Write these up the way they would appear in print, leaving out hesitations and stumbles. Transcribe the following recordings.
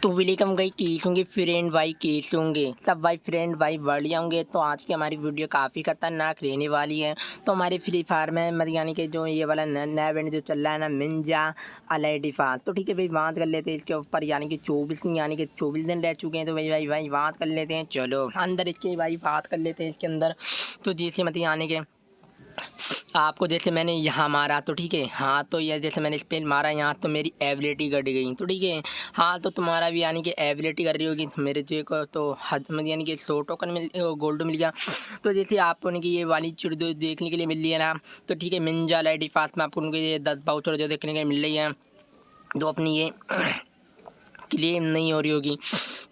तो वेलकम गई केस होंगे फ्रेंड भाई केस होंगे सब भाई फ्रेंड भाई बढ़िया होंगे। तो आज की हमारी वीडियो काफ़ी खतरनाक रहने वाली है। तो हमारे फ्री फायर में मतलब यानी कि जो ये वाला नया इवेंट जो चल रहा है ना मिंजा अलाइडिफास, तो ठीक है भाई बात कर लेते हैं इसके ऊपर। यानी कि 24 दिन रह चुके हैं। तो भाई बात कर लेते हैं। चलो अंदर इसके भाई बात कर लेते हैं इसके अंदर। तो जैसे मतलब यानी कि आपको जैसे मैंने यहाँ मारा तो ठीक है, हाँ तो ये जैसे मैंने स्पिन मारा यहाँ तो मेरी एबिलिटी घट गई तो ठीक है। हाँ तो तुम्हारा भी यानी कि एबिलिटी कर रही होगी तो मेरे जो को तो हद मतलब यानी कि 100 टोकन मिल गोल्ड मिल गया। तो जैसे आपको उनकी ये वाली चिड़ देखने के लिए मिल रही है ना, तो ठीक है मिंजा लाइडी फास्ट में आपको उनके ये 10 बाउचर जो देखने के लिए मिल रही है, जो अपनी ये क्लेम नहीं हो रही होगी।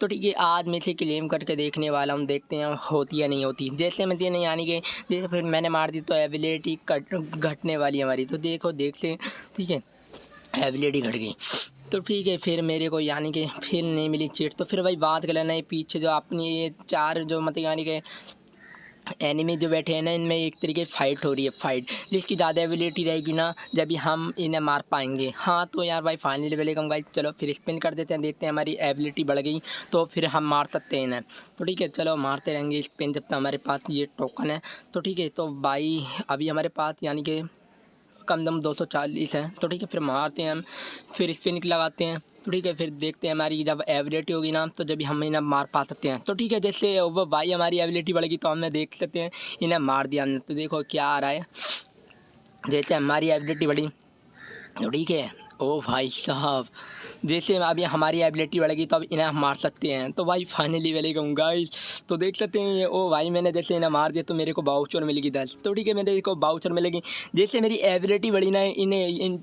तो ठीक है आज मैं इसे क्लेम करके देखने वाला हूँ, देखते हैं होती या नहीं होती। जैसे मैं नहीं यानी कि जैसे फिर मैंने मार दी तो एबिलिटी घटने वाली है हमारी। तो देखो देख से ठीक है एबिलिटी घट गई। तो ठीक है फिर मेरे को यानी कि फिर नहीं मिली चीट। तो फिर भाई बात कर लेना पीछे जो अपनी ये 4 जो मतलब यानी कि एनिमी जो बैठे हैं ना, इनमें एक तरीके फाइट हो रही है। फाइट जिसकी ज़्यादा एबिलिटी रहेगी ना जब भी हम इन्हें मार पाएंगे। हाँ तो यार भाई फाइनली वेलकम गाइस, चलो फिर स्पिन कर देते हैं, देखते हैं हमारी एबिलिटी बढ़ गई तो फिर हम मार सकते हैं इन्हें। तो ठीक है चलो मारते रहेंगे स्पिन जब तक हमारे पास ये टोकन है। तो ठीक है तो भाई अभी हमारे पास यानी कि कम दम 240 है। तो ठीक है फिर मारते हैं हम, फिर स्पिन लगाते हैं। तो ठीक है फिर देखते हैं हमारी जब एबिलिटी होगी ना तो जब भी हम इन्हें मार पा सकते हैं। तो ठीक है जैसे वो भाई हमारी एबिलिटी बढ़ेगी तो हमें देख सकते हैं इन्हें मार दिया हमने। तो देखो क्या आ रहा है, जैसे हमारी एबिलिटी बढ़ी तो ठीक है ओ भाई साहब जैसे अभी हमारी एबिलिटी बढ़ेगी तो अब इन्हें हम मार सकते हैं। तो भाई फाइनली वेलकम गाइस, तो देख सकते हैं ये ओ भाई मैंने जैसे इन्हें मार दिया तो मेरे को बाउचर मिलेगी 10। तो ठीक है मेरे को बाउचर मिलेगी जैसे मेरी एबिलिटी बढ़ी ना इन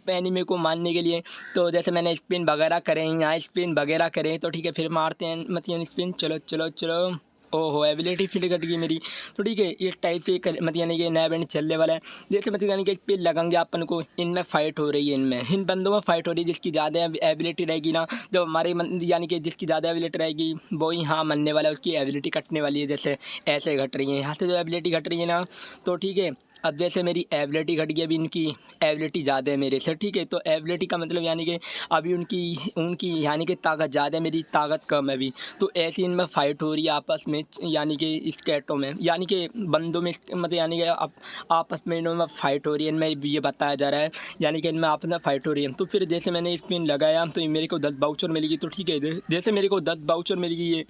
एनिमी को मारने के लिए। तो जैसे मैंने स्पिन वगैरह करें यहाँ स्पिन वगैरह करें तो ठीक है फिर मारते हैं मतलब स्पिन। चलो चलो चलो ओहो एबिलिटी फिर घट गई मेरी। तो ठीक है इस टाइप से मतलब यानी कि नया इवेंट चलने वाला है। जैसे मतलब यानी कि इस पर लगेंगे अपन को, इनमें फ़ाइट हो रही है, इन बंदों में फ़ाइट हो रही है। जिसकी ज़्यादा एबिलिटी रहेगी ना, जब हमारे यानी कि जिसकी ज़्यादा एबिलिटी रहेगी वो ही हाँ मरने वाला है, उसकी एबिलिटी कटने वाली है। जैसे ऐसे घट रही है यहाँ से जो एबिलिटी घट रही है ना। तो ठीक है अब जैसे मेरी एबिलिटी घट गई, अभी इनकी एबिलिटी ज़्यादा है मेरे से ठीक है। तो एबिलिटी का मतलब यानी कि अभी उनकी यानी कि ताकत ज़्यादा है, मेरी ताकत कम है अभी। तो ऐसी इनमें फ़ाइट हो रही है आपस में यानी कि इस कैटों में यानी कि बंदों में मतलब यानी कि आपस में इनमें फ़ाइट हो रही है। इनमें ये बताया जा रहा है यानी कि इनमें आपस में फ़ाइट हो रही है। तो फिर जैसे मैंने स्पिन लगाया तो मेरे को 10 बाउचर मिलेगी। तो ठीक है जैसे मेरे को 10 बाउचर मिलेगी, ये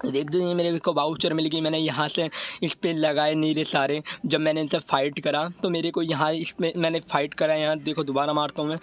देख दो ये मेरे को बाउचर मिल गई। मैंने यहाँ से इस पे लगाए नीले सारे, जब मैंने इनसे फ़ाइट करा तो मेरे को यहाँ इसमें मैंने फ़ाइट करा। यहाँ देखो दोबारा मारता हूँ मैं।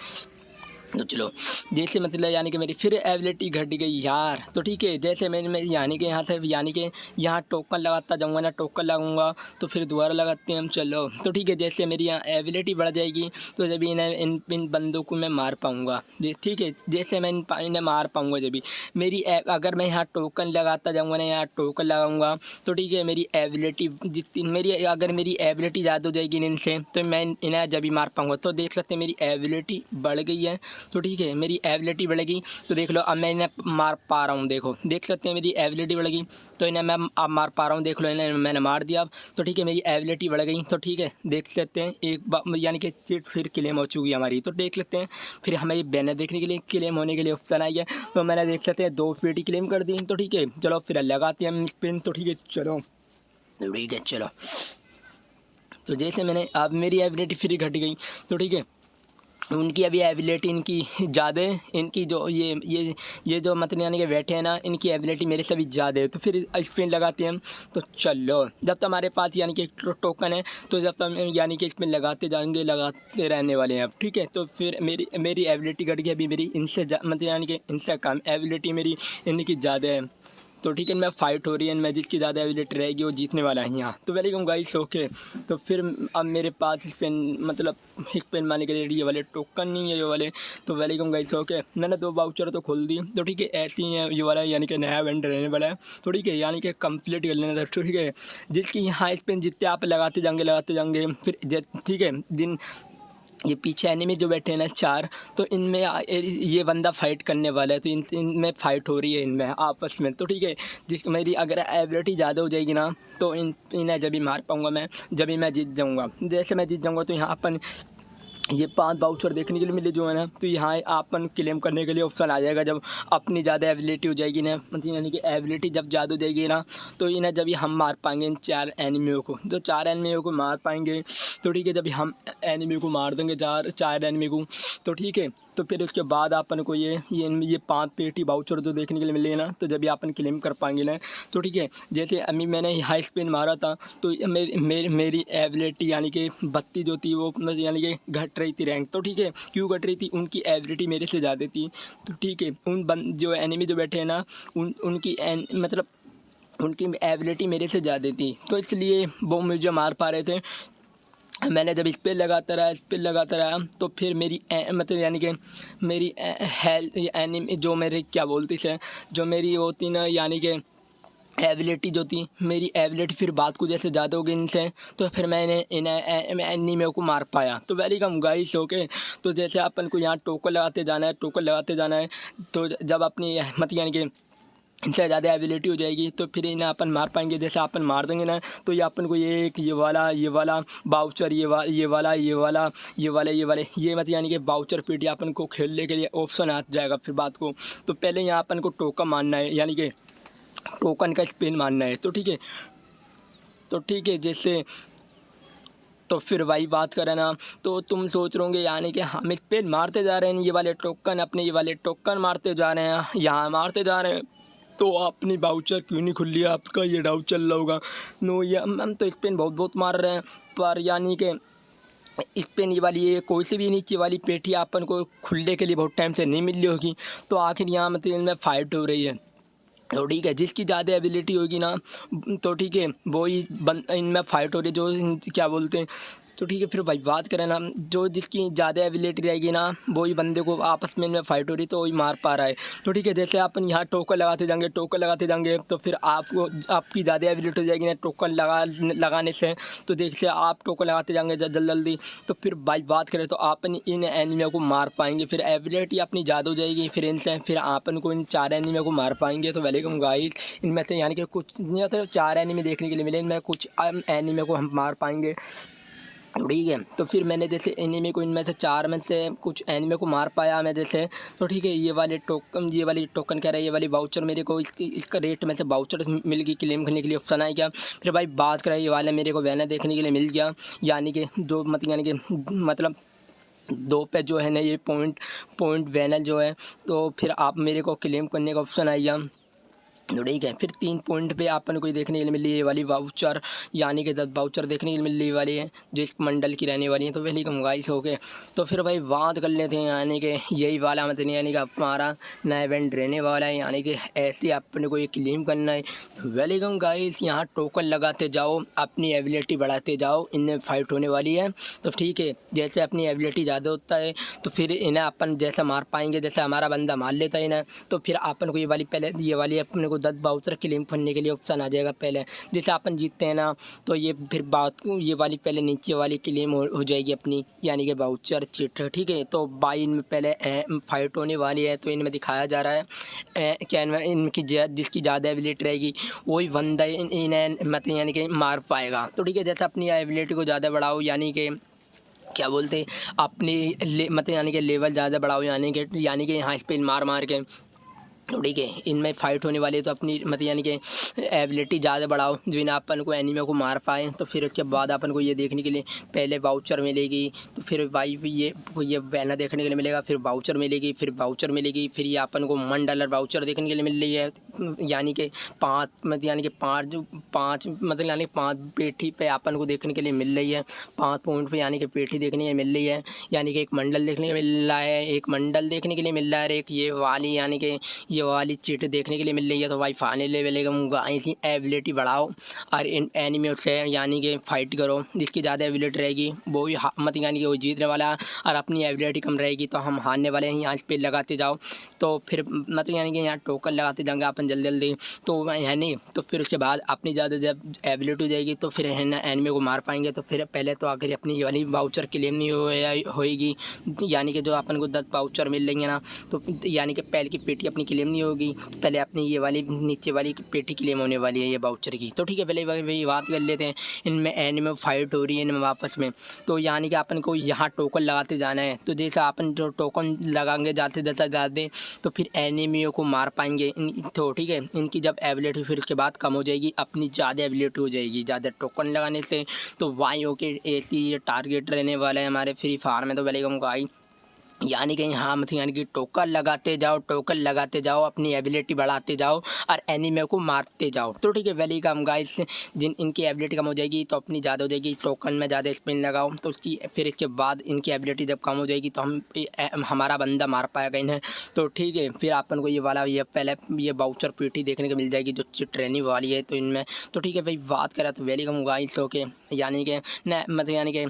तो चलो जैसे मतलब यानी कि मेरी फिर एबिलिटी घट गई यार। तो ठीक है जैसे मैं यानी कि यहाँ से यानी कि यहाँ टोकन लगाता जाऊँगा ना, टोकन लगाऊंगा तो फिर दोबारा लगाते हैं हम। चलो तो ठीक है जैसे मेरी यहाँ एबिलिटी बढ़ जाएगी तो जब इन बंदों को मैं मार पाऊँगा। ठीक है जैसे मैं इन्हें मार पाऊँगा जब भी मेरी अगर मैं यहाँ टोकन लगाता जाऊँगा ना, यहाँ टोकन लगाऊँगा तो ठीक है मेरी एबिलिटी जितनी मेरी अगर मेरी एबिलिटी ज़्यादा हो जाएगी इनसे तो मैं इन्हें जब भी मार पाऊँगा। तो देख सकते हैं मेरी एबिलिटी बढ़ गई है। तो ठीक है मेरी एबिलिटी बढ़ेगी तो देख लो अब मैं इन्हें मार पा रहा हूँ। देखो देख सकते हैं मेरी एबिलिटी बढ़ेगी तो इन्हें मैं अब मार पा रहा हूँ। देख लो इन्हें मैंने मार दिया अब। तो ठीक है मेरी एबिलिटी बढ़ गई। तो ठीक है देख सकते हैं एक बार यानी कि चिट फिर क्लेम हो चुकी है हमारी। तो देख सकते हैं फिर हमें ये बैनर देखने के लिए क्लेम होने के लिए ऑप्शन आई है। तो मैंने देख सकते हैं 2 फीटी क्लेम कर दी। तो ठीक है चलो फिर लगाते हैं हम पिन। तो ठीक है चलो ठीक है चलो। तो जैसे मैंने अब मेरी एबिलिटी फिर घट गई। तो ठीक है उनकी अभी एबिलिटी इनकी ज़्यादा है, इनकी जो ये जो मतलब यानी कि बैठे हैं ना, इनकी एबिलिटी मेरे से भी ज़्यादा है। तो फिर स्पिन लगाते हैं हम। तो चलो जब तक हमारे पास यानी कि टोकन है तो जब तक हम यानी कि स्पिन लगाते जाएंगे, लगाते रहने वाले हैं अब ठीक है। तो फिर मेरी एबिलिटी घट गई अभी, मेरी इनसे मतलब यानी कि इनसे कम एबिलिटी मेरी इनकी ज़्यादा है। तो ठीक है इनमें फ़ाइट हो रही है, इनमें जिसकी ज़्यादा एबिलिटी रहेगी वो जीतने वाला है यहाँ। तो वेलकम गाइस ओके। तो फिर अब मेरे पास स्पिन मतलब स्पिन मारने के लिए ये वाले टोकन नहीं है ये वाले। तो वेलकम गाइस ओके मैंने 2 बाउचर तो खोल दी। तो ठीक है ऐसे ही है ये वाला यानी कि नया इवेंट रहने वाला है। तो ठीक है यानी कि कंप्लीट कर लेना था। ठीक है जिसकी यहाँ स्पिन जितने आप लगाते जाएंगे फिर ठीक है दिन ये पीछे एनिमी जो बैठे हैं ना 4, तो इनमें ये बंदा फाइट करने वाला है। तो इनमें फ़ाइट हो रही है इनमें आपस में। तो ठीक है जिस मेरी अगर एबिलिटी ज़्यादा हो जाएगी ना तो इन्हें जब भी मार पाऊँगा मैं, जब भी मैं जीत जाऊँगा। जैसे मैं जीत जाऊँगा तो यहाँ अपन ये 5 वाउचर देखने के लिए मिले जो है ना, तो यहाँ अपन क्लेम करने के लिए ऑप्शन आ जाएगा जब अपनी ज़्यादा एबिलिटी हो जाएगी ना, मतलब यानी कि एबिलिटी जब ज़्यादा हो जाएगी ना, तो इन्हें जब हम मार पाएंगे इन 4 एनिमियों को, तो 4 एनिमियों को मार पाएंगे। तो ठीक है, जब हम एनिमी को मार देंगे 4 एनिमी को, तो ठीक है, तो फिर उसके बाद अपन को ये 5 पेटी वाउचर जो देखने के लिए मिले ना, तो जब ये अपन क्लेम कर पाएंगे ना, तो ठीक है। जैसे अभी मैंने हाई स्पिन मारा था, तो मेरी एबिलिटी यानी कि 32 जो थी वो यानी कि घट रही थी रैंक। तो ठीक है, क्यों घट रही थी, उनकी एबिलिटी मेरे से ज़्यादा थी। तो ठीक है, जो एनिमी जो बैठे हैं ना, मतलब उनकी एबिलिटी मेरे से ज़्यादा थी, तो इसलिए वो मुझे मार पा रहे थे। मैंने जब स्पिन लगाता रहा तो फिर मेरी मतलब यानी कि मेरी हेल्थ एनिमी जो मेरे क्या बोलती है, जो मेरी होती ना यानी कि एबिलिटी जो थी, मेरी एबिलिटी फिर बात को जैसे ज़्यादा हो गई इनसे, तो फिर मैंने इन्हें एनिमी को मार पाया। तो वेलकम गाइस, ओके। तो जैसे अपन को यहाँ टोकन लगाते जाना है, तो जब अपनी मतलब यानी कि इनसे ज़्यादा एबिलिटी हो जाएगी, तो फिर इन्हें अपन मार पाएंगे। जैसे अपन मार देंगे ना, तो ये अपन को ये वाला बाउचर, ये वाले ये मतलब यानी कि बाउचर पीटी अपन को खेलने के लिए ऑप्शन आ जाएगा फिर बात को। तो पहले यहाँ अपन को टोकन मारना है, यानी कि टोकन का स्पिन मारना है। तो ठीक है, जैसे तो फिर वही बात करें ना, तो तुम सोच रहे होंगे यानी कि हम स्पिन मारते जा रहे हैं, ये वाले टोकन मारते जा रहे हैं, यहाँ मारते जा रहे हैं, तो अपनी वाउचर क्यों नहीं खुल लिया, आपका ये डाउट चल रहा होगा। नो, ये हम तो स्पिन बहुत मार रहे हैं, पर यानी कि स्पिन ये वाली ये कोई सी भी नीचे वाली पेटी अपन को खुलने के लिए बहुत टाइम से नहीं मिल रही होगी। तो आखिर यहाँ मतलब इनमें फाइट हो रही है। तो ठीक है, जिसकी ज़्यादा एबिलिटी होगी ना, तो ठीक है, वो ही इनमें फाइट हो रही है, जो क्या बोलते हैं। तो ठीक है, फिर भाई बात करें ना, जो जिसकी ज़्यादा एबिलिटी रहेगी ना, वो ही बंदे को आपस में इनमें फाइट हो रही, तो वही मार पा रहा है। तो ठीक है, जैसे अपन यहाँ टोकन लगाते जाएंगे, तो फिर आपको आपकी ज़्यादा एबिलिटी हो जाएगी ना टोकन लगाने से। तो जैसे आप टोकन लगाते जाएंगे जल्दी, तो फिर भाई बात करें तो अपन इन एनिमियों को मार पाएंगे। फिर एबिलिटी अपनी ज़्यादा हो जाएगी, फिर इनसे फिर अपन को इन 4 एनिमियों को मार पाएंगे। तो वेलकम गाइस, इनमें से यानी कि कुछ नहीं होता, 4 एनिमी देखने के लिए मिले, इनमें कुछ एनिमी को हम मार पाएंगे। ठीक है, तो फिर मैंने जैसे एनिमी को इनमें से 4 में से कुछ एनिमी को मार पाया मैं जैसे। तो ठीक है, ये वाली टोकन कह रहा है, ये वाली वाउचर मेरे को इसका रेट में से वाउचर मिल गई, क्लेम करने के लिए ऑप्शन आ गया। फिर भाई बात करें, ये वाले मेरे को बैनर देखने के लिए मिल गया, यानी कि जो मतलब 2 पे जो है ना ये पॉइंट बैनर जो है, तो फिर आप मेरे को क्लेम करने का ऑप्शन आ गया। तो ठीक है, फिर 3 पॉइंट पे अपन को देखने के लिए मिली ये वाली वाउचर, यानी कि 10 वाउचर देखने के लिए मिलने वाली है, जिस मंडल की रहने वाली है। तो पहले कम गाइस हो गए, तो फिर भाई बात कर लेते हैं, यानी कि यही वाला मतलब यानी कि हमारा नया इवेंट रहने वाला है, यानी कि ऐसे अपने को ये क्लेम करना है। तो वेलकम गाइस, यहाँ टोकन लगाते जाओ, अपनी एबिलिटी बढ़ाते जाओ, इनमें फाइट होने वाली है। तो ठीक है, जैसे अपनी एबिलिटी ज़्यादा होता है, तो फिर इन्हें अपन जैसा मार पाएंगे, जैसे हमारा बंदा मार लेता है इन्हें, तो फिर अपन को ये वाली अपने को 10 वाउचर क्लेम करने के लिए ऑप्शन आ जाएगा। पहले जैसे अपन जीतते हैं ना, तो ये फिर ये वाली पहले नीचे वाली क्लेम हो जाएगी अपनी, यानी कि वाउचर चिट। ठीक है, तो बाई इनमें पहले फाइट होने वाली है, तो इनमें दिखाया जा रहा है क्या इनकी जिसकी ज़्यादा एबिलिटी रहेगी वही बंदा इन्हें मतलब यानी कि मार पाएगा। तो ठीक है, जैसे अपनी एबिलिटी को ज़्यादा बढ़ाओ, यानी कि क्या बोलते हैं, अपनी मतलब यानी कि लेवल ज़्यादा बढ़ाओ, यानी कि यहाँ स्पिन मार के। तो ठीक है, इनमें फाइट होने वाली है, तो अपनी मतलब यानी कि एबिलिटी ज़्यादा बढ़ाओ, जो इन अपन को एनिमी को मार पाए। तो फिर उसके बाद अपन को ये देखने के लिए पहले वाउचर मिलेगी, तो फिर भाई ये बैनर देखने के लिए मिलेगा, फिर वाउचर मिलेगी, फिर ये अपन को $1 वाउचर देखने के लिए मिल रही है, यानी कि 5 पेठी पे अपन को देखने के लिए मिल रही है, 5 पॉइंट पे यानी कि पेठी देखने के लिए मिल रही है, यानी कि एक मंडल देखने के लिए मिल रहा है, और एक ये वाली यानी कि ये वाली चीट देखने के लिए मिल रही है। तो भाई फाइनल लेवल ऐसी एबिलिटी बढ़ाओ और इन एनिमी से यानी कि फाइट करो, जिसकी ज़्यादा एबिलिटी रहेगी वो ही मतलब यानी कि वो जीतने वाला है, और अपनी एबिलिटी कम रहेगी तो हम हारने वाले हैं। यहाँ पे लगाते जाओ, तो फिर मतलब यानी कि यहाँ टोकन लगाते जाएंगे अपन जल्दी, तो है नहीं, तो फिर उसके बाद अपनी ज़्यादा जब एबिलिटी हो जाएगी, तो फिर है ना एनिमी को मार पाएंगे। तो फिर पहले तो आखिर अपनी ये वाली वाउचर क्लेम नहीं होएगी, यानी कि जो अपन को 10 वाउचर मिल लेंगे ना, तो यानी कि पहले की पेटी अपनी क्लेम नहीं होगी, पहले अपनी ये वाली नीचे वाली पेटी क्लेम होने वाली है ये वाउचर की। तो ठीक है, पहले वही बात कर लेते हैं। इनमें एनिमे फाइट हो रही है इनमें वापस में, तो यानी कि अपन को यहाँ टोकन लगाते जाना है। तो जैसे अपन जो टोकन लगाएंगे जाते जाते तो फिर एनिमियों को मार पाएंगे तो ठीक है। इनकी जब एबिलिटी फिर उसके बाद कम हो जाएगी, अपनी ज़्यादा एबिलिटी हो जाएगी ज़्यादा टोकन लगाने से। तो वाई के ऐसी ये टारगेट रहने वाला है हमारे फ्री फायर में। तो वेलकम गाइस, यानी कि यहाँ मतलब यानी कि टोकन लगाते जाओ, अपनी एबिलिटी बढ़ाते जाओ और एनिमे को मारते जाओ। तो ठीक है, वेलकम गाइस, जिन इनकी एबिलिटी कम हो जाएगी तो अपनी ज़्यादा हो जाएगी, टोकन में ज़्यादा स्पिन लगाओ तो उसकी फिर इसके बाद इनकी एबिलिटी जब कम हो जाएगी तो हमारा बंदा मार पाएगा इन्हें। तो ठीक है, फिर अपन को ये वाला ये पहले ये वाउचर पीटी देखने को मिल जाएगी जो ट्रेनिंग वाली है। तो इनमें तो ठीक है भाई, बात करें तो वेलकम गाइस। ओके, यानी कि मतलब यानी कि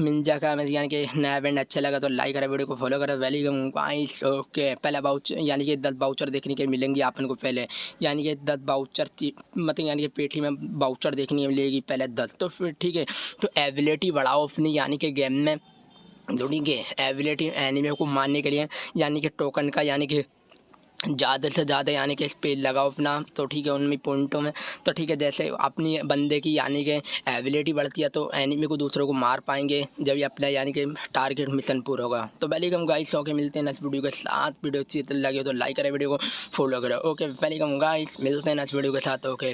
मिंजा का मतलब यानी कि नया इवेंट अच्छा लगा तो लाइक करें, वीडियो को फॉलो करें। Welcome guys. ओके, पहला बाउचर यानी कि 10 बाउचर देखने के मिलेंगे अपन को पहले, यानी कि 10 बाउचर मतलब यानी कि पेटी में बाउचर देखने को मिलेगी पहले 10। तो फिर ठीक है, तो एबिलिटी बढ़ाओ अपनी यानी कि गेम में जुड़ेंगे एबिलिटी एनिमे को मारने के लिए, यानी कि टोकन का यानी कि ज़्यादा से ज़्यादा यानी कि स्पेल लगाओ अपना। तो ठीक है, उनमें पॉइंटों में तो ठीक है, जैसे अपनी बंदे की यानी कि एबिलिटी बढ़ती है तो एनिमी को दूसरों को मार पाएंगे जब ये अपना यानी कि टारगेट मिशन पूरा होगा। तो वेलकम गाइस, ओके मिलते हैं नेक्स्ट वीडियो के साथ। वीडियो अच्छी लगे तो लाइक करें, वीडियो को फॉलो करें। ओके वेलकम गाइस, मिलते हैं नेक्स्ट वीडियो के साथ। ओके।